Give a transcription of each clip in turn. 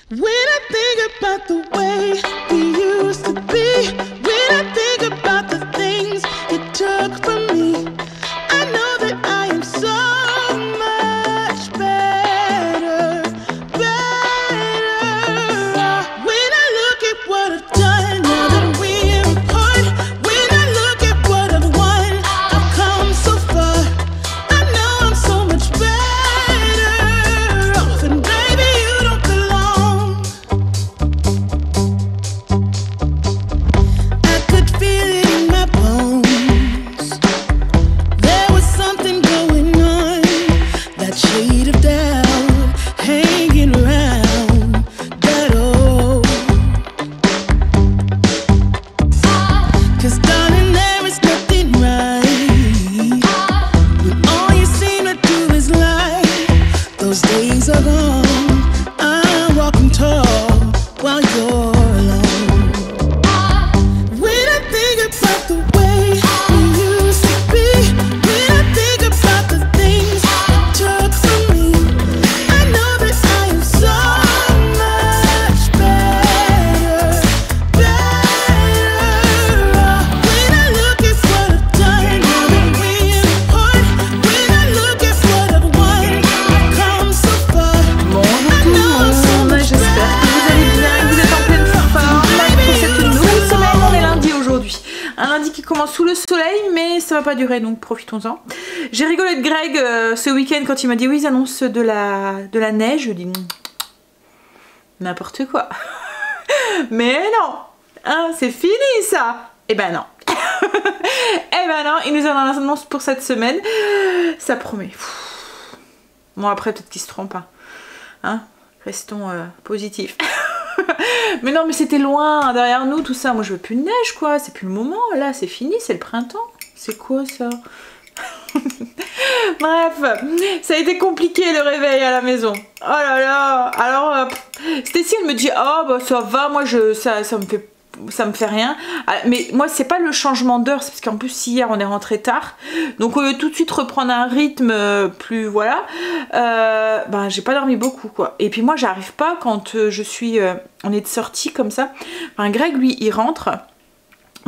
When I think about the way we used to be, when I think about the things you took from me, I know that I am so much better, better. When I look at what I've done, now that we're apart, when I look at what I've won, I've come so far. I know I'm so much better off, and baby, you don't belong. I could feel it in my bones. There was something going on, that shade of doubt hanging around that old. 'Cause darling, there is nothing right when all you seem to do is lie. Those days are gone. I'm walking tall while you're alone. When I think about the way we used to be, when I think about the things you took from me, I know that I am so much better, better off. When I look at what I've done, now that we're apart, when I look at what I've won, I've come so far. Bonjour tout le monde, j'espère que vous allez bien, que vous êtes en pleine forme pour cette nouvelle semaine. On est lundi aujourd'hui, un lundi qui commence sous le soleil, mais ça va pas durer, donc profitons-en. J'ai rigolé de Greg ce week-end quand il m'a dit oui, ils annoncent de la neige. Je dis n'importe quoi. Mais non, hein, c'est fini ça. Eh ben non. Eh ben non, ils nous en annoncent pour cette semaine. Ça promet. Bon, après peut-être qu'ils se trompent, hein. Restons positifs. Mais non, mais c'était loin derrière nous tout ça. Moi je veux plus de neige quoi, c'est plus le moment là, c'est fini, c'est le printemps. C'est quoi ça? Bref, ça a été compliqué le réveil à la maison. Oh là là. Alors Stécie elle me dit oh bah ça va, moi ça me fait rien. Mais moi c'est pas le changement d'heure, c'est parce qu'en plus hier on est rentré tard, donc au lieu de tout de suite reprendre un rythme plus voilà, ben j'ai pas dormi beaucoup quoi. Et puis moi j'arrive pas quand on est de sortie comme ça. Enfin, Greg lui il rentre.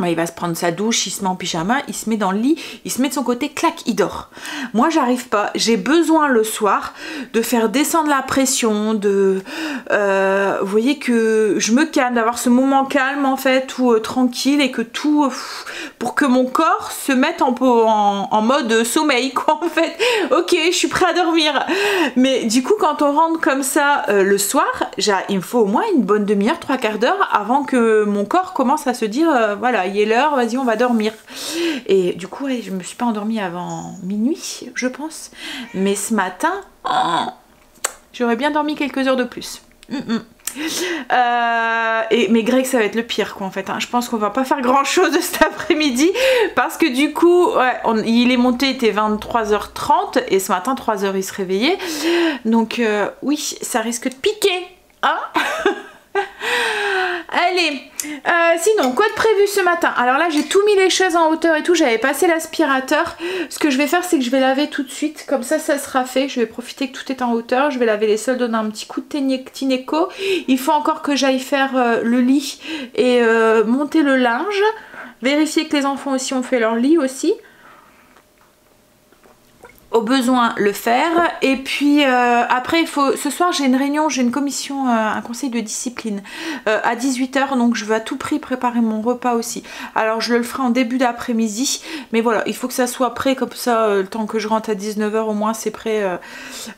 Il va se prendre sa douche, il se met en pyjama, il se met dans le lit, il se met de son côté, clac, il dort. Moi, j'arrive pas. J'ai besoin le soir de faire descendre la pression, vous voyez, que je me calme, d'avoir ce moment calme en fait, ou tranquille, et que tout, pour que mon corps se mette en mode sommeil, quoi, en fait. Ok, je suis prêt à dormir. Mais du coup, quand on rentre comme ça le soir, il me faut au moins une bonne demi-heure, 3/4 d'heure avant que mon corps commence à se dire, voilà, il est l'heure, vas-y on va dormir. Et du coup ouais, je me suis pas endormie avant minuit je pense, mais ce matin j'aurais bien dormi quelques heures de plus. Mais Greg ça va être le pire quoi en fait, hein. Je pense qu'on va pas faire grand chose de cet après-midi parce que du coup ouais, il est monté, il était 23h30 et ce matin 3h il se réveillait, donc oui ça risque de piquer, hein. Allez, sinon quoi de prévu ce matin? Alors là j'ai tout mis les chaises en hauteur et tout, j'avais passé l'aspirateur. Ce que je vais faire c'est que je vais laver tout de suite, comme ça sera fait. Je vais profiter que tout est en hauteur, je vais laver les sols, donner un petit coup de Tineco. Il faut encore que j'aille faire le lit et monter le linge, vérifier que les enfants aussi ont fait leur lit aussi. Au besoin le faire, et puis après ce soir j'ai une réunion, j'ai une commission, un conseil de discipline à 18h, donc je veux à tout prix préparer mon repas aussi. Alors je le ferai en début d'après-midi, mais voilà, il faut que ça soit prêt, comme ça le temps que je rentre à 19h au moins c'est prêt,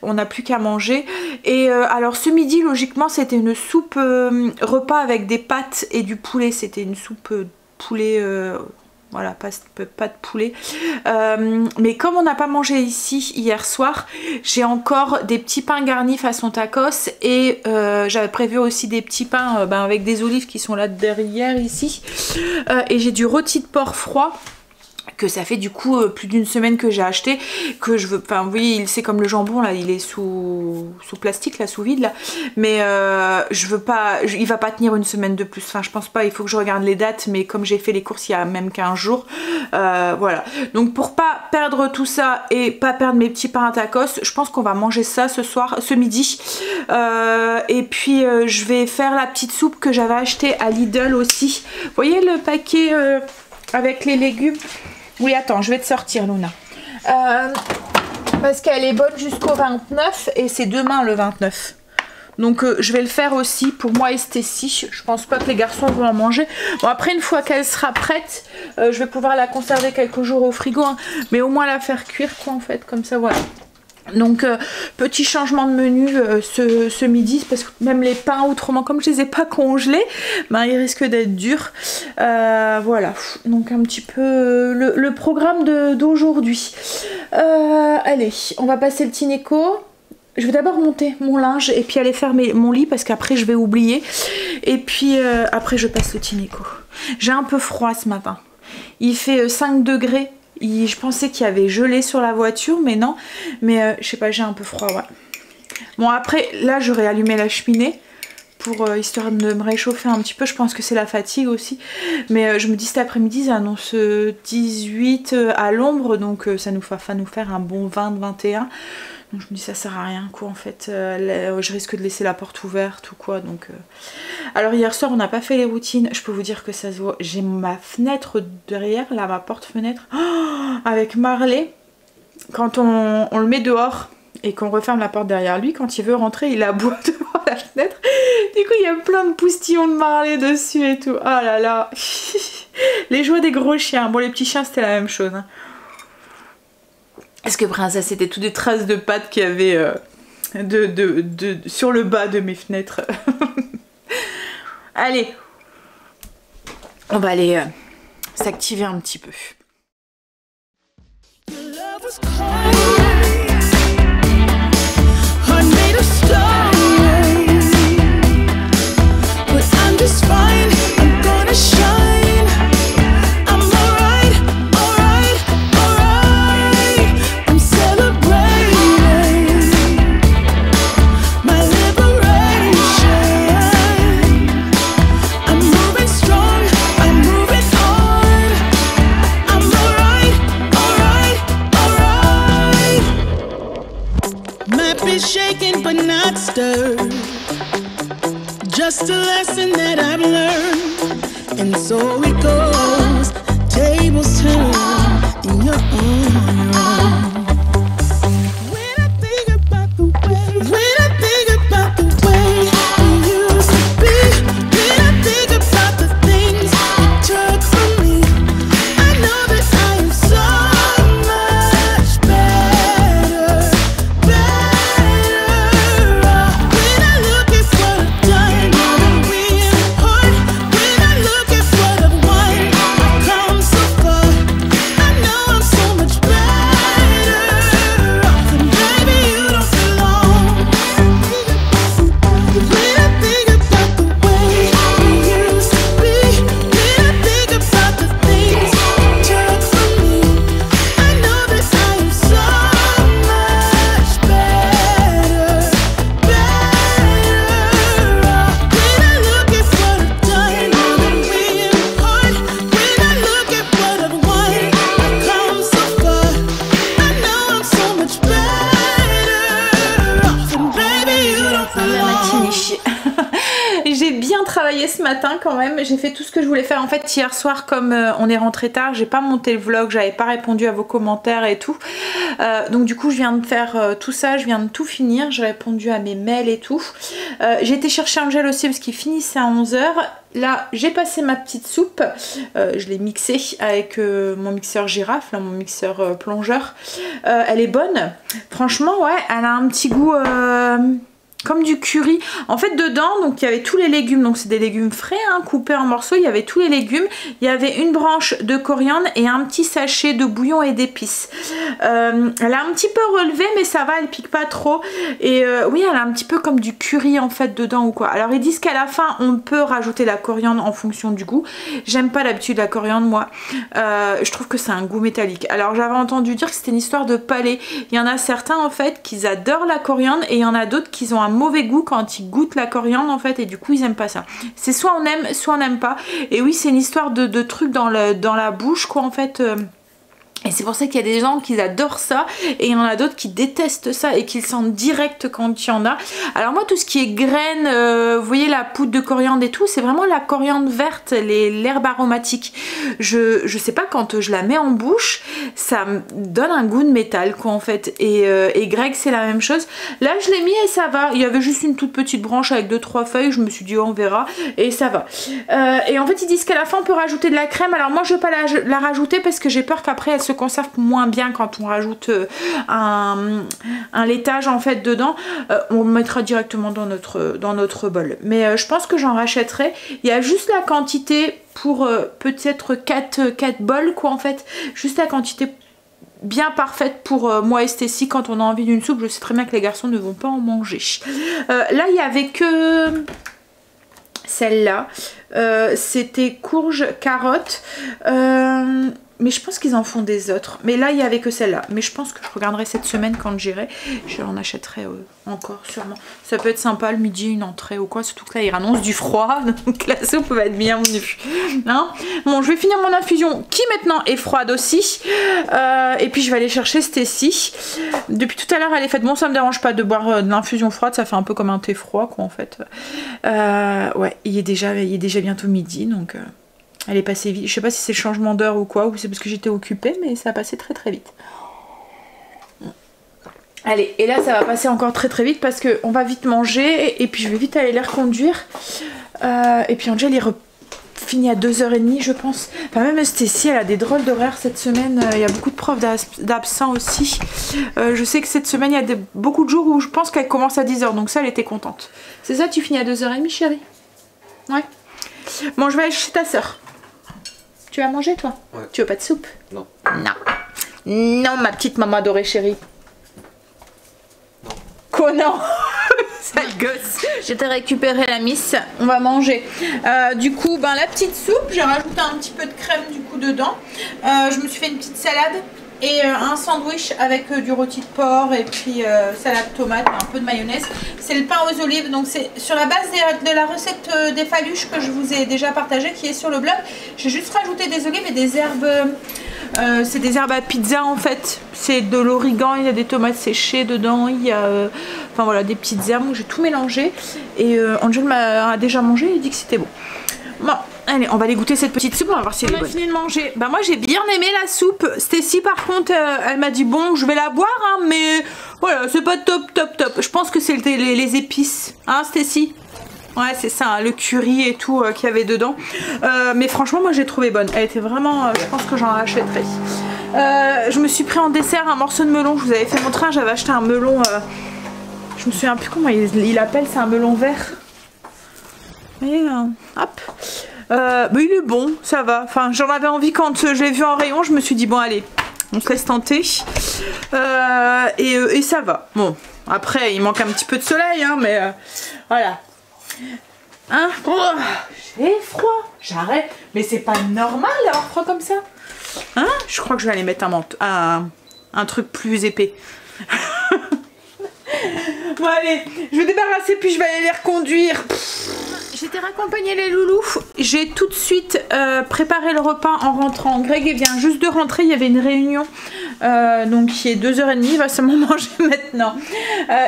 on n'a plus qu'à manger. Et alors ce midi logiquement c'était une soupe repas avec des pâtes et du poulet, c'était une soupe poulet, voilà, pas de poulet. Mais comme on n'a pas mangé ici hier soir, j'ai encore des petits pains garnis façon tacos. Et j'avais prévu aussi des petits pains avec des olives qui sont là derrière ici. Et j'ai du rôti de porc froid. que ça fait du coup plus d'une semaine que j'ai acheté, que je veux, enfin vous voyez c'est comme le jambon là, il est sous plastique là, sous vide là, mais je veux pas, il va pas tenir une semaine de plus, enfin je pense pas, il faut que je regarde les dates, mais comme j'ai fait les courses il y a même 15 jours, voilà, donc pour pas perdre tout ça et pas perdre mes petits pains à tacos, je pense qu'on va manger ça ce midi, et puis je vais faire la petite soupe que j'avais achetée à Lidl aussi, vous voyez le paquet avec les légumes. Oui, attends, je vais te sortir, Luna. Parce qu'elle est bonne jusqu'au 29 et c'est demain le 29. Donc je vais le faire aussi pour moi et Stécie. Je pense pas que les garçons vont en manger. Bon, après, une fois qu'elle sera prête, je vais pouvoir la conserver quelques jours au frigo. Hein, mais au moins la faire cuire, quoi, en fait. Comme ça, voilà. Donc petit changement de menu ce midi, parce que même les pains autrement comme je les ai pas congelés, ben, ils risquent d'être durs, voilà, donc un petit peu le programme d'aujourd'hui. Allez, on va passer le Tineco. Je vais d'abord monter mon linge et puis aller faire mon lit parce qu'après je vais oublier, et puis après je passe le Tineco. J'ai un peu froid ce matin, il fait 5 degrés. Je pensais qu'il y avait gelé sur la voiture, mais non. Mais je sais pas, j'ai un peu froid, ouais. Bon, après, là, j'aurais allumé la cheminée pour histoire de me réchauffer un petit peu. Je pense que c'est la fatigue aussi. Mais je me dis cet après-midi, ça annonce 18 à l'ombre. Donc ça va nous faire un bon 20-21. Donc je me dis ça sert à rien quoi en fait, je risque de laisser la porte ouverte ou quoi donc... Alors hier soir on n'a pas fait les routines, je peux vous dire que ça se voit, j'ai ma fenêtre derrière, là ma porte-fenêtre, avec Marley, quand on le met dehors et qu'on referme la porte derrière lui, quand il veut rentrer il aboie devant la fenêtre, du coup il y a plein de poustillons de Marley dessus et tout, oh là là, les joies des gros chiens, bon les petits chiens c'était la même chose hein. Parce que Princesse c'était toutes des traces de pattes qu'il y avait sur le bas de mes fenêtres. Allez, on va aller s'activer un petit peu. Shaken but not stirred, just a lesson that I've learned, and so it goes, tables turn, and you're on your own. When I think about the way you used to be, when I think about the things you took from me, I know that I am so much better. J'ai bien travaillé ce matin quand même, j'ai fait tout ce que je voulais faire. En fait hier soir comme on est rentré tard, j'ai pas monté le vlog, j'avais pas répondu à vos commentaires et tout, donc du coup je viens de faire tout ça, je viens de tout finir, j'ai répondu à mes mails et tout. J'ai été chercher Angel aussi parce qu'il finissait à 11 h. Là j'ai passé ma petite soupe, je l'ai mixée avec mon mixeur girafe, là, mon mixeur plongeur. Elle est bonne, franchement ouais, elle a un petit goût comme du curry. En fait dedans donc il y avait tous les légumes, donc c'est des légumes frais hein, coupés en morceaux, il y avait tous les légumes, il y avait une branche de coriandre et un petit sachet de bouillon et d'épices. Elle a un petit peu relevé mais ça va, elle pique pas trop et oui elle a un petit peu comme du curry en fait dedans ou quoi. Alors ils disent qu'à la fin on peut rajouter la coriandre en fonction du goût. J'aime pas d'habitude la coriandre moi, je trouve que c'est un goût métallique. Alors j'avais entendu dire que c'était une histoire de palais, il y en a certains en fait qui adorent la coriandre et il y en a d'autres qui ont un mauvais goût quand ils goûtent la coriandre en fait et du coup ils aiment pas ça. C'est soit on aime soit on n'aime pas et oui c'est une histoire de trucs dans la bouche quoi en fait. Et c'est pour ça qu'il y a des gens qui adorent ça et il y en a d'autres qui détestent ça et qui le sentent direct quand il y en a. Alors moi tout ce qui est graines, vous voyez la poudre de coriandre et tout, c'est vraiment la coriandre verte, l'herbe aromatique. Je sais pas, quand je la mets en bouche, ça me donne un goût de métal quoi en fait. Et Greg c'est la même chose. Là je l'ai mis et ça va. Il y avait juste une toute petite branche avec 2-3 feuilles, je me suis dit oh, on verra et ça va. Et en fait ils disent qu'à la fin on peut rajouter de la crème. Alors moi je vais pas la rajouter parce que j'ai peur qu'après elle se conserve moins bien quand on rajoute un laitage en fait dedans. On le mettra directement dans notre bol, mais je pense que j'en rachèterai. Il y a juste la quantité pour peut-être 4 bols quoi en fait, juste la quantité bien parfaite pour moi et Stécie quand on a envie d'une soupe. Je sais très bien que les garçons ne vont pas en manger. Là il y avait que celle-là, c'était courge, carotte, mais je pense qu'ils en font des autres. Mais là, il n'y avait que celle-là. Mais je pense que je regarderai cette semaine quand j'irai. Je en achèterai encore sûrement. Ça peut être sympa le midi, une entrée ou quoi. Surtout que là, il annonce du froid. Donc la soupe va être bienvenue. Hein, bon, je vais finir mon infusion qui maintenant est froide aussi. Et puis je vais aller chercher Stécie. Depuis tout à l'heure, elle est faite. Bon, ça me dérange pas de boire de l'infusion froide. Ça fait un peu comme un thé froid quoi en fait. Ouais, il est déjà bientôt midi. Donc... elle est passée vite. Je sais pas si c'est le changement d'heure ou quoi, ou c'est parce que j'étais occupée, mais ça a passé très très vite. Allez, et là ça va passer encore très très vite parce qu'on va vite manger et puis je vais vite aller les reconduire. Et puis Angel il finit à 2h30 je pense. Enfin même Stécie elle a des drôles d'horaires cette semaine. Il y a beaucoup de profs d'absents aussi. Je sais que cette semaine il y a beaucoup de jours où je pense qu'elle commence à 10h, donc ça elle était contente. C'est ça, tu finis à 2h30 chérie? Ouais. Bon je vais aller chez ta soeur. Tu vas manger toi? Ouais. Tu veux pas de soupe? Non. Non. Non ma petite maman adorée chérie. Non. Connard. Sale gosse. J'ai récupéré la miss. On va manger. Du coup ben la petite soupe, j'ai rajouté un petit peu de crème du coup dedans. Je me suis fait une petite salade et un sandwich avec du rôti de porc et puis salade tomate, un peu de mayonnaise. C'est le pain aux olives, donc c'est sur la base de la recette des faluches que je vous ai déjà partagé, qui est sur le blog. J'ai juste rajouté des olives et des herbes, c'est des herbes à pizza en fait. C'est de l'origan, il y a des tomates séchées dedans, il y a enfin voilà des petites herbes, j'ai tout mélangé. Et Angel a déjà mangé et dit que c'était bon. Bon, allez, on va aller goûter cette petite soupe, on va voir si elle est bonne. On a fini de manger. Bah moi j'ai bien aimé la soupe. Stécie par contre, elle m'a dit bon, je vais la boire, hein, mais voilà, c'est pas top. Je pense que c'est les épices, hein Stécie? Ouais, c'est ça, hein, le curry et tout qu'il y avait dedans. Mais franchement, moi j'ai trouvé bonne. Elle était vraiment, je pense que j'en rachèterai. Je me suis pris en dessert un morceau de melon. Je vous avais fait montrer, j'avais acheté un melon. Je me souviens plus comment il appelle, c'est un melon vert. Et hop. Mais il est bon, ça va. Enfin, j'en avais envie quand je l'ai vu en rayon. Je me suis dit bon allez, on se laisse tenter. Et ça va. Bon, après il manque un petit peu de soleil, hein, mais voilà. Hein, oh, j'ai froid. J'arrête. Mais c'est pas normal d'avoir froid comme ça. Hein, je crois que je vais aller mettre un truc plus épais. Bon allez, je vais débarrasser puis je vais aller les reconduire. J'étais raccompagner les loulous. J'ai tout de suite préparé le repas en rentrant. Greg vient juste de rentrer, il y avait une réunion donc il est 2h30, il va seulement manger maintenant.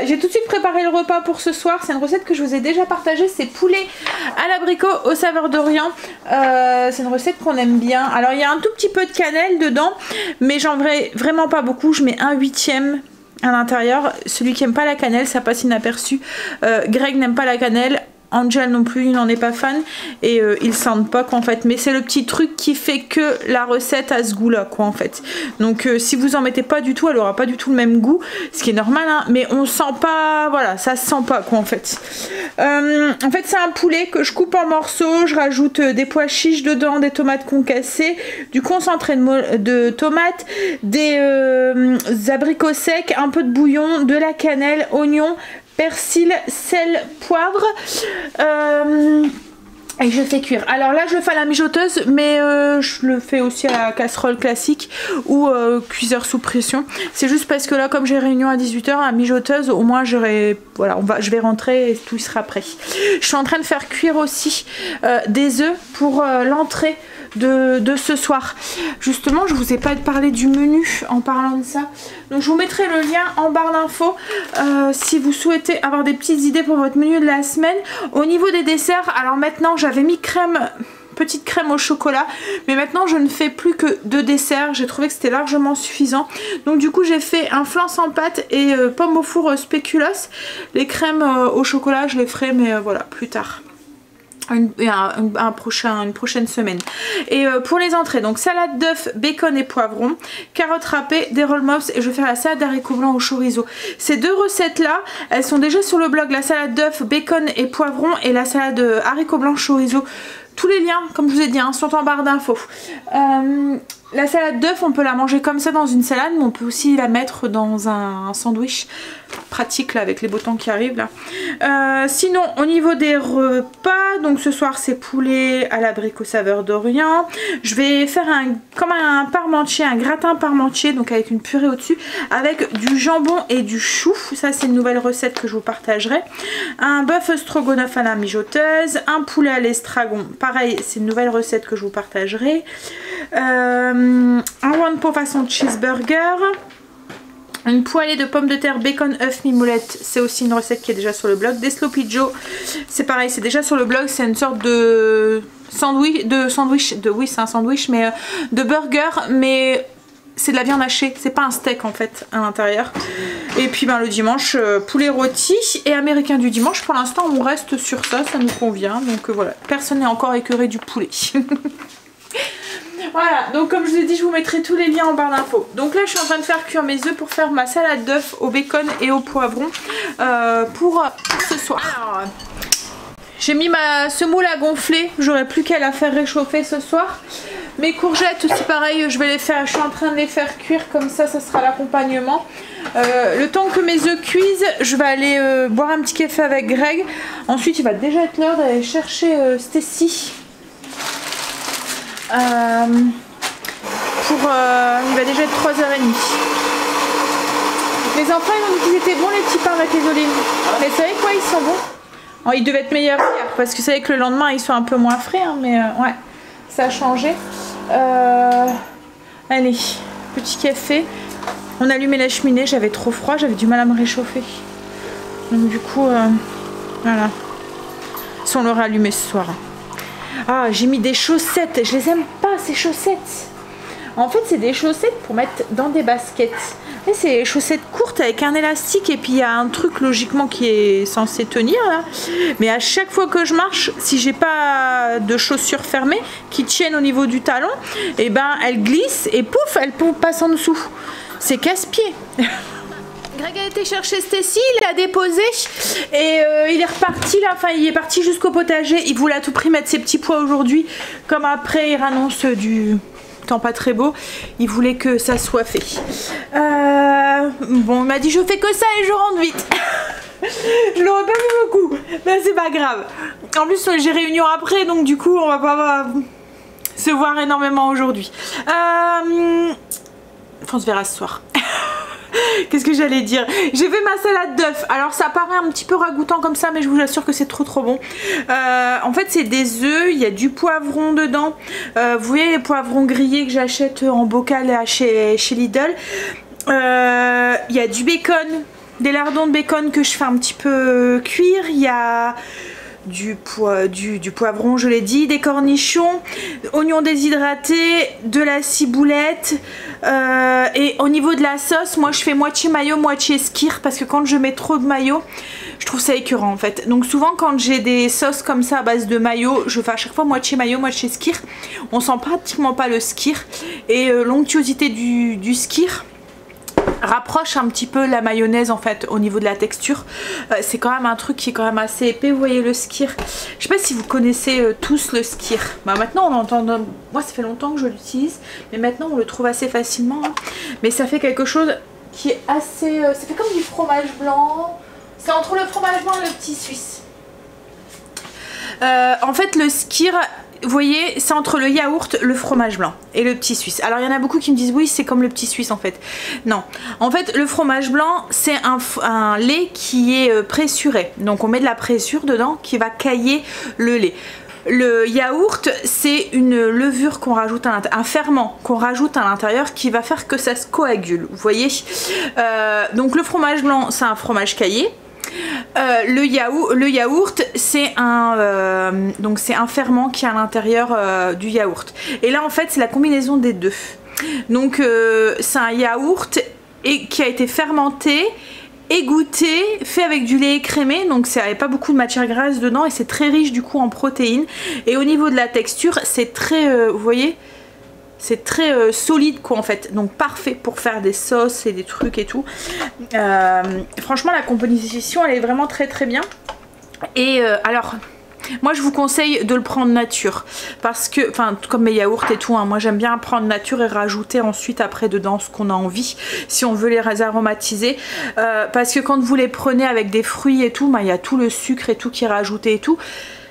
J'ai tout de suite préparé le repas pour ce soir. C'est une recette que je vous ai déjà partagée, c'est poulet à l'abricot aux saveurs d'Orient. C'est une recette qu'on aime bien. Alors il y a un tout petit peu de cannelle dedans, mais j'en mets vraiment pas beaucoup. Je mets 1/8 à l'intérieur. Celui qui aime pas la cannelle, ça passe inaperçu. Greg n'aime pas la cannelle. Angel non plus, il n'en est pas fan et ils sentent pas quoi en fait. Mais c'est le petit truc qui fait que la recette a ce goût là quoi en fait. Donc si vous en mettez pas du tout, elle aura pas du tout le même goût, ce qui est normal hein, mais on sent pas, voilà, ça se sent pas quoi en fait. En fait c'est un poulet que je coupe en morceaux, je rajoute des pois chiches dedans, des tomates concassées, du concentré de tomates, des abricots secs, un peu de bouillon, de la cannelle, oignon, persil, sel, poivre et je fais cuire. Alors là je le fais à la mijoteuse mais je le fais aussi à la casserole classique ou cuiseur sous pression. C'est juste parce que là comme j'ai réunion à 18 h à la mijoteuse au moins j'aurai, voilà, je vais rentrer et tout sera prêt. Je suis en train de faire cuire aussi des œufs pour l'entrée de ce soir. Justement je vous ai pas parlé du menu en parlant de ça, donc je vous mettrai le lien en barre d'infos si vous souhaitez avoir des petites idées pour votre menu de la semaine. Au niveau des desserts, alors maintenant j'avais mis petite crème au chocolat, mais maintenant je ne fais plus que 2 desserts, j'ai trouvé que c'était largement suffisant, donc du coup j'ai fait un flan sans pâte et pomme au four spéculoos. Les crèmes au chocolat je les ferai mais voilà plus tard. Une prochaine semaine. Et pour les entrées, donc salade d'œufs, bacon et poivron, carottes râpées, des roll mops et je vais faire la salade d'haricots blancs au chorizo. Ces 2 recettes là, elles sont déjà sur le blog, la salade d'œufs, bacon et poivron et la salade haricots blancs chorizo. Tous les liens, comme je vous ai dit, hein, sont en barre d'infos. La salade d'œufs, on peut la manger comme ça dans une salade, mais on peut aussi la mettre dans un sandwich pratique là avec les beaux temps qui arrivent là. Sinon au niveau des repas, donc ce soir c'est poulet à l'abricot saveur d'Orient. Je vais faire comme un parmentier, un gratin parmentier, donc avec une purée au dessus, avec du jambon et du chou. Ça c'est une nouvelle recette que je vous partagerai. Un bœuf stroganoff à la mijoteuse, un poulet à l'estragon, pareil c'est une nouvelle recette que je vous partagerai. Un one pot façon cheeseburger. Une poêlée de pommes de terre, bacon, œuf, mimoulette, c'est aussi une recette qui est déjà sur le blog. Des sloppy joe, c'est pareil, c'est déjà sur le blog, c'est une sorte de sandwich, oui c'est un sandwich, mais de burger, mais c'est de la viande hachée, c'est pas un steak en fait à l'intérieur. Et puis ben, le dimanche, poulet rôti et américain du dimanche, pour l'instant on reste sur ça, ça nous convient, donc voilà, personne n'est encore écœuré du poulet. Voilà, donc comme je vous ai dit, je vous mettrai tous les liens en barre d'infos. Donc là, je suis en train de faire cuire mes œufs pour faire ma salade d'œufs au bacon et au poivron pour ce soir. Alors, j'ai mis ma semoule à gonfler, j'aurai plus qu'à la faire réchauffer ce soir. Mes courgettes aussi pareil, je suis en train de les faire cuire comme ça, ça sera l'accompagnement. Le temps que mes œufs cuisent, je vais aller boire un petit café avec Greg. Ensuite, il va déjà être l'heure d'aller chercher Stacy. Il va déjà être 3h30. Les enfants ils m'ont dit qu'ils étaient bons les petits pains avec les olives. Mais vous savez quoi, ils sont bons. Oh, ils devaient être meilleurs hier parce que vous savez que le lendemain ils sont un peu moins frais hein, mais ouais, ça a changé. Allez, petit café. On a allumé la cheminée, j'avais trop froid, j'avais du mal à me réchauffer. Donc du coup, voilà. Si on l'aurait allumé ce soir. Ah, j'ai mis des chaussettes, je les aime pas ces chaussettes. En fait c'est des chaussettes pour mettre dans des baskets. Et c'est des chaussettes courtes avec un élastique et puis il y a un truc logiquement qui est censé tenir là. Mais à chaque fois que je marche, si j'ai pas de chaussures fermées qui tiennent au niveau du talon, et ben elles glissent et pouf, elles passent en dessous. C'est casse-pied. Greg a été chercher Stacy, il l'a déposé et il est reparti là, enfin il est parti jusqu'au potager, il voulait à tout prix mettre ses petits pois aujourd'hui, comme après il annonce du temps pas très beau, il voulait que ça soit fait. Bon il m'a dit je fais que ça et je rentre vite. Je l'aurais pas vu beaucoup, mais c'est pas grave. En plus j'ai réunion après donc du coup on va pas se voir énormément aujourd'hui. Enfin on se verra ce soir. Qu'est-ce que j'allais dire? J'ai fait ma salade d'œufs. Alors ça paraît un petit peu ragoûtant comme ça, mais je vous assure que c'est trop bon. En fait c'est des œufs, il y a du poivron dedans. Vous voyez les poivrons grillés que j'achète en bocal chez Lidl. Il y a du bacon, des lardons de bacon que je fais un petit peu cuire. Il y a du poivron, je l'ai dit, des cornichons, oignons déshydratés, de la ciboulette et au niveau de la sauce, moi je fais moitié mayo, moitié skyr parce que quand je mets trop de mayo, Je trouve ça écœurant en fait. Donc souvent quand j'ai des sauces comme ça à base de mayo, je fais à chaque fois moitié mayo, moitié skyr. On sent pratiquement pas le skyr. Et l'onctuosité du skyr rapproche un petit peu la mayonnaise en fait au niveau de la texture. C'est quand même un truc qui est quand même assez épais. Vous voyez le skyr, je sais pas si vous connaissez tous le skyr. Bah, maintenant on entend, moi ça fait longtemps que je l'utilise, mais maintenant on le trouve assez facilement, hein. Mais ça fait quelque chose qui est assez, ça fait comme du fromage blanc. C'est entre le fromage blanc et le petit suisse. En fait le skyr, vous voyez, c'est entre le yaourt, le fromage blanc et le petit suisse. Alors il y en a beaucoup qui me disent oui c'est comme le petit suisse en fait. Non, en fait le fromage blanc c'est un lait qui est pressuré. Donc on met de la pressure dedans qui va cailler le lait. Le yaourt c'est une levure qu'on rajoute à l'intérieur, un ferment qu'on rajoute à l'intérieur qui va faire que ça se coagule, vous voyez. Donc le fromage blanc c'est un fromage caillé. Le yaourt c'est un ferment qui est à l'intérieur du yaourt. Et là en fait c'est la combinaison des deux. Donc c'est un yaourt qui a été fermenté, égoutté, fait avec du lait écrémé. Donc ça n'avait pas beaucoup de matière grasse dedans et c'est très riche du coup en protéines. Et au niveau de la texture c'est très, vous voyez, c'est très solide quoi en fait, donc parfait pour faire des sauces et des trucs et tout. Franchement la composition elle est vraiment très très bien. Et alors moi je vous conseille de le prendre nature parce que, enfin comme mes yaourts et tout, hein, moi j'aime bien prendre nature et rajouter ensuite après dedans ce qu'on a envie si on veut les aromatiser, parce que quand vous les prenez avec des fruits et tout, bah, y a tout le sucre et tout qui est rajouté et tout.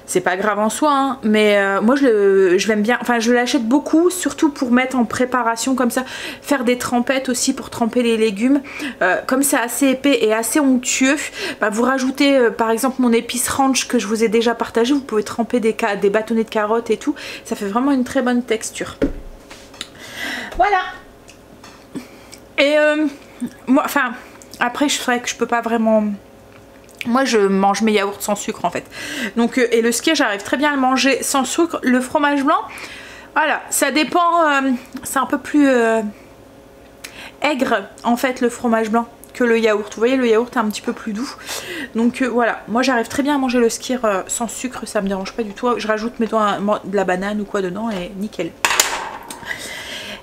C'est pas grave en soi, hein, mais moi je l'aime bien, enfin je l'achète beaucoup, surtout pour mettre en préparation comme ça, faire des trempettes aussi pour tremper les légumes. Comme c'est assez épais et assez onctueux, bah, vous rajoutez par exemple mon épice ranch que je vous ai déjà partagé, vous pouvez tremper des bâtonnets de carottes et tout, ça fait vraiment une très bonne texture. Voilà. Et moi, enfin après je ferais que je peux pas vraiment... Moi je mange mes yaourts sans sucre en fait. Donc et le skyr j'arrive très bien à le manger sans sucre. Le fromage blanc, voilà, ça dépend, c'est un peu plus aigre en fait le fromage blanc que le yaourt. Vous voyez le yaourt est un petit peu plus doux. Donc voilà, moi j'arrive très bien à manger le skyr sans sucre, ça me dérange pas du tout. Je rajoute mettons de la banane ou quoi dedans et nickel.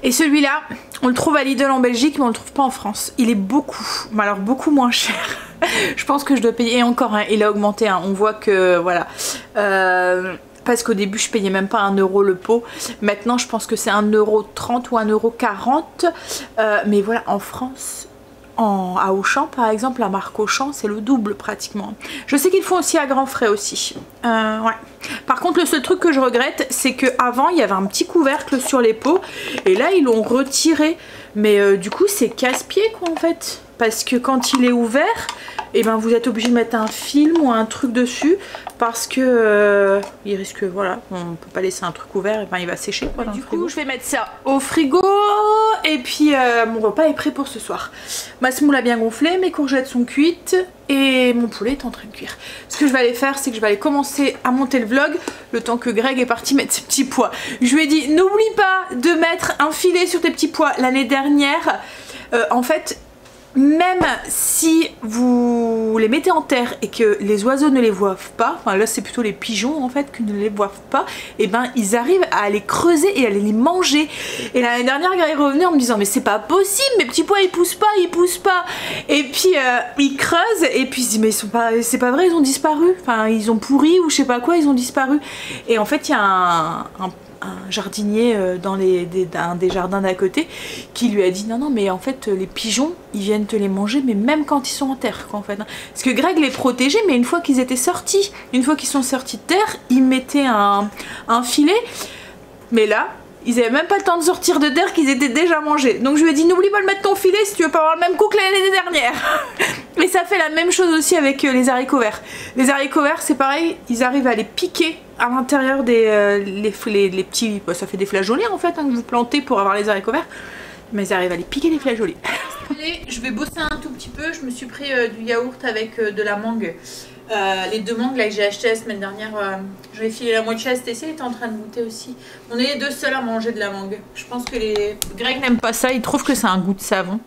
Et celui-là, on le trouve à Lidl en Belgique, mais on le trouve pas en France. Il est beaucoup, mais alors beaucoup moins cher. Je pense que je dois payer, et encore, hein, il a augmenté, hein. On voit que, voilà. Parce qu'au début, je payais même pas 1 € le pot. Maintenant, je pense que c'est 1,30 € ou 1,40 €. Mais voilà, en France... à Auchan par exemple, la marque Auchan c'est le double pratiquement. Je sais qu'ils font aussi à grands frais aussi. Ouais. Par contre le seul truc que je regrette c'est qu'avant il y avait un petit couvercle sur les pots et là ils l'ont retiré. Mais du coup c'est casse-pied quoi en fait. Parce que quand il est ouvert, et ben vous êtes obligé de mettre un film ou un truc dessus parce que il risque, voilà, on peut pas laisser un truc ouvert et ben il va sécher quoi dans le frigo. Du coup je vais mettre ça au frigo et puis mon repas est prêt pour ce soir. Ma semoule a bien gonflé, mes courgettes sont cuites et mon poulet est en train de cuire. Ce que je vais aller faire c'est que je vais aller commencer à monter le vlog le temps que Greg est parti mettre ses petits pois. Je lui ai dit n'oublie pas de mettre un filet sur tes petits pois. L'année dernière en fait même si vous les mettez en terre et que les oiseaux ne les voient pas, enfin là c'est plutôt les pigeons en fait qui ne les voient pas, et ben ils arrivent à les creuser et à les manger. Et l'année dernière Greg revenait en me disant mais c'est pas possible, mes petits pois ils poussent pas, et puis ils creusent et puis il se dit mais ils sont pas, c'est pas vrai, ils ont disparu, enfin ils ont pourri ou je sais pas quoi, ils ont disparu. Et en fait il y a un jardinier dans un des jardins d'à côté qui lui a dit non mais en fait les pigeons ils viennent te les manger mais même quand ils sont en terre quoi, en fait. Parce que Greg les protégeait mais une fois qu'ils étaient sortis, une fois qu'ils sont sortis de terre, il mettait un filet, mais là ils avaient même pas le temps de sortir de terre qu'ils étaient déjà mangés. Donc je lui ai dit n'oublie pas de mettre ton filet si tu veux pas avoir le même coup que l'année dernière. Mais ça fait la même chose aussi avec les haricots verts. Les haricots verts c'est pareil, ils arrivent à les piquer à l'intérieur des les petits, ça fait des flageolets en fait hein, que vous plantez pour avoir les haricots verts. Mais ils arrivent à les piquer les flageolets. Je vais bosser un tout petit peu, je me suis pris du yaourt avec de la mangue. Les 2 mangues là que j'ai acheté la semaine dernière, je vais filer la moitié à Stécie, elle était en train de goûter aussi. On est les 2 seuls à manger de la mangue. Je pense que Greg n'aime pas ça, il trouve que c'est un goût de savon.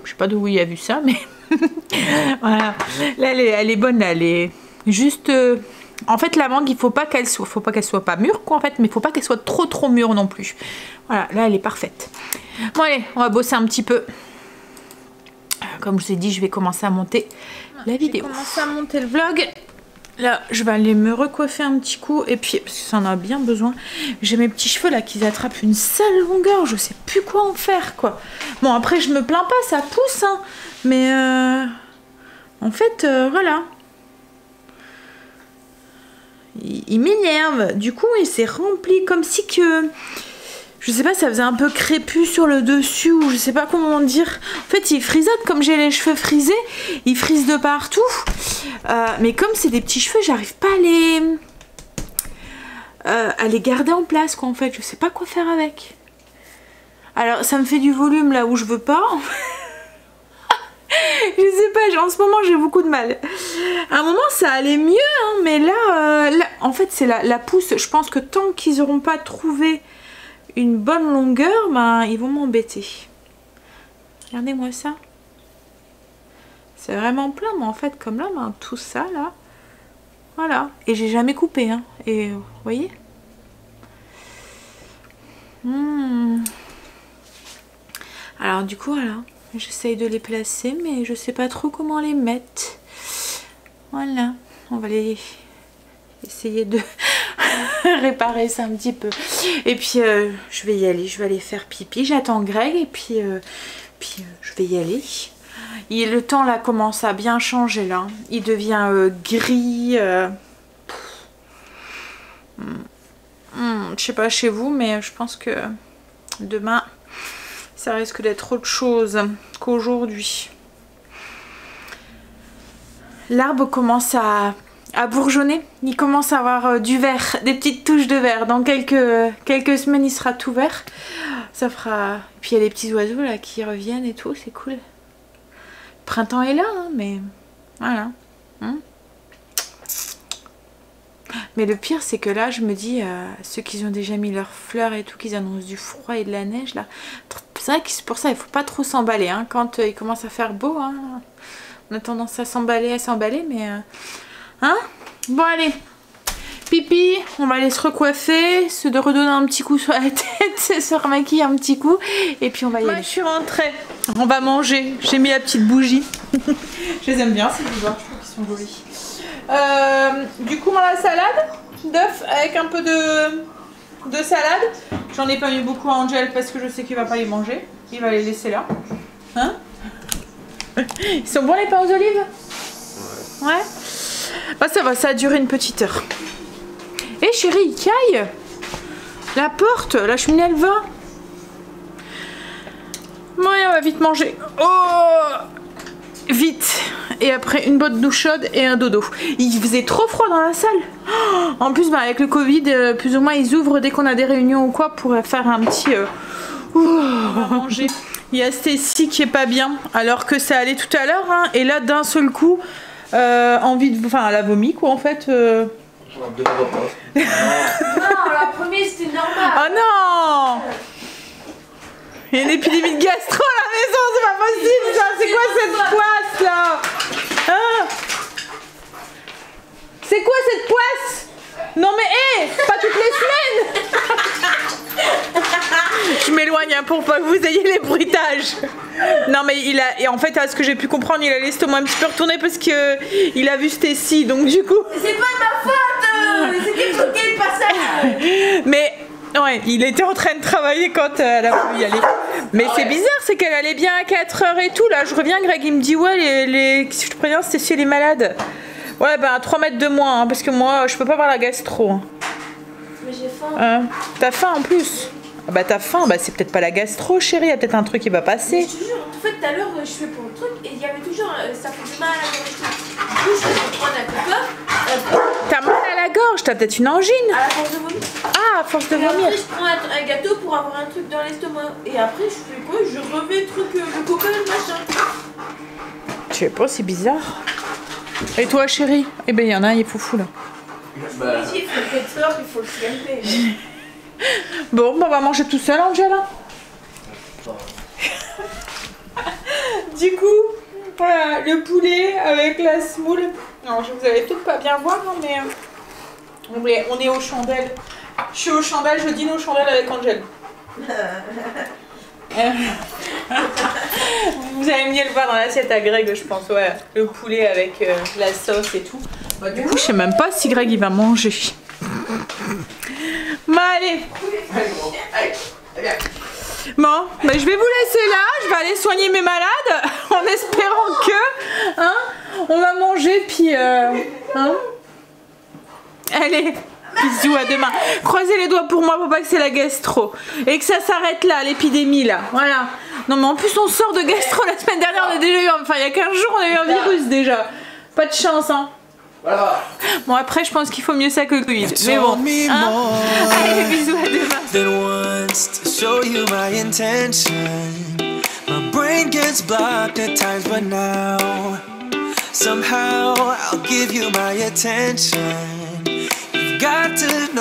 Je sais pas d'où il a vu ça, mais voilà. Là, elle est bonne, là. Elle est juste... En fait, la mangue, il faut pas qu'elle soit pas mûre, quoi, en fait, mais il faut pas qu'elle soit trop mûre non plus. Voilà, là, elle est parfaite. Bon, allez, on va bosser un petit peu. Comme je vous ai dit, je vais commencer à monter la vidéo. Je vais commencer à monter le vlog. Là, je vais aller me recoiffer un petit coup. Et puis, parce que ça en a bien besoin. J'ai mes petits cheveux là qui attrapent une sale longueur. Je sais plus quoi en faire, quoi. Bon, après, je me plains pas, ça pousse, hein. Mais, en fait, voilà. Il m'énerve. Du coup, il s'est rempli comme si que... Je sais pas, ça faisait un peu crépus sur le dessus ou je sais pas comment dire. En fait, il frisote comme j'ai les cheveux frisés. Il frise de partout. Mais comme c'est des petits cheveux, j'arrive pas à les garder en place, quoi, en fait. Je sais pas quoi faire avec. Alors, ça me fait du volume là où je veux pas. Je sais pas, en ce moment j'ai beaucoup de mal. À un moment ça allait mieux, hein, mais là, en fait c'est la pousse. Je pense que tant qu'ils auront pas trouvé une bonne longueur, ben ils vont m'embêter. Regardez-moi ça. C'est vraiment plein, mais en fait comme là, ben, tout ça là, voilà. Et j'ai jamais coupé, hein. Et vous voyez. Alors du coup voilà. J'essaye de les placer, mais je sais pas trop comment les mettre. Voilà, on va les essayer de réparer ça un petit peu. Et puis, je vais y aller, je vais aller faire pipi. J'attends Greg et puis, je vais y aller. Le temps là commence à bien changer là. Il devient gris. Je sais pas chez vous, mais je pense que demain... Ça risque d'être autre chose qu'aujourd'hui. L'arbre commence à bourgeonner. Il commence à avoir du vert, des petites touches de vert. Dans quelques semaines, il sera tout vert. Ça fera... Et puis il y a les petits oiseaux là qui reviennent et tout, c'est cool. Le printemps est là, hein, mais voilà. Mais le pire, c'est que là, je me dis, ceux qui ont déjà mis leurs fleurs et tout, qu'ils annoncent du froid et de la neige, là. C'est vrai que c'est pour ça, il faut pas trop s'emballer, hein. Quand il commence à faire beau, hein, on a tendance à s'emballer, mais... Hein? Bon, allez. Pipi, on va aller se recoiffer, se redonner un petit coup sur la tête, se remaquiller un petit coup, et puis on va y aller. Moi, je suis rentrée. On va manger. J'ai mis la petite bougie. Je les aime bien, ces bougies. Je trouve qu'ils sont jolis. Du coup, la salade d'œufs avec un peu de salade. J'en ai pas mis beaucoup à Angel parce que je sais qu'il va pas les manger. Il va les laisser là. Hein? Ils sont bons les pains aux olives? Ouais. Bah ça va, ça a duré une petite heure. Eh chérie, il caille. La porte, la cheminée elle va. Ouais, on va vite manger. Oh! Vite. Et après une bonne douche chaude et un dodo. Il faisait trop froid dans la salle. Oh, en plus bah, avec le Covid, plus ou moins ils ouvrent dès qu'on a des réunions ou quoi pour faire un petit... on va manger. Il y a Stécie qui est pas bien alors que ça allait tout à l'heure, hein, et là d'un seul coup envie de... Enfin elle a vomi quoi en fait. Non, la première c'était normal. Oh non! Il y a une épidémie de gastro à la maison, c'est pas possible ça! C'est quoi cette poisse là? Hein? C'est quoi cette poisse? Non mais hé! Pas toutes les semaines! Je m'éloigne hein, pour pas que vous ayez les bruitages. Non mais il a... Et en fait à ce que j'ai pu comprendre, il a l'estomac un petit peu retourné parce que il a vu Stécie, donc du coup... C'est pas ma faute! C'était truqué le passage! Mais... Ouais, il était en train de travailler quand elle a voulu y aller. Mais c'est bizarre, c'est qu'elle allait bien à 4 h et tout. Là, je reviens, Greg, il me dit, ouais, si je te préviens, c'était si elle est malade. Ouais, ben, à 3 mètres de moi, hein, parce que moi, je peux pas avoir la gastro. Hein. Mais j'ai faim. T'as faim en plus? Ah bah, t'as faim, bah, c'est peut-être pas la gastro, chérie, il y a peut-être un truc qui va passer. Mais je te jure, en fait, tout à l'heure, je fais pour le truc et il y avait toujours, ça faisait mal à la gorge. Du coup, je vais prendre un coca. T'as mal à la gorge, t'as peut-être une angine? À la force de vomir. Ah, à force de Et vomir. après, je prends un gâteau pour avoir un truc dans l'estomac. Et après, je fais quoi? Je remets le truc, le coca et le machin. Je sais pas, c'est bizarre. Et toi, chérie? Eh ben, il y en a un, il est foufou là. Bah... Il faut 4 h, il faut le calmer. Bon, bah, on va manger tout seul, Angela. Du coup, voilà, le poulet avec la semoule. Non, vous allez peut-être pas bien voir, hein, mais on est aux chandelles. Je suis aux chandelles, je dîne aux chandelles avec Angel. Vous allez mieux le voir dans l'assiette à Greg, je pense. Ouais, le poulet avec la sauce et tout. Bah, du coup, je sais même pas si Greg il va manger. Bon, allez. Bon, bah, je vais vous laisser là. Je vais aller soigner mes malades en espérant que, hein, on va manger puis, hein. Allez. Bisous, à demain. Croisez les doigts pour moi pour pas que c'est la gastro. Et que ça s'arrête là, l'épidémie là. Voilà. Non mais en plus on sort de gastro la semaine dernière, on a déjà eu, enfin il y a 15 jours on a eu un virus déjà. Pas de chance hein. Voilà. Bon après je pense qu'il faut mieux ça que le Covid. Mais bon. Hein. Allez bisous, à demain. Somehow I'll give you my attention. Got to know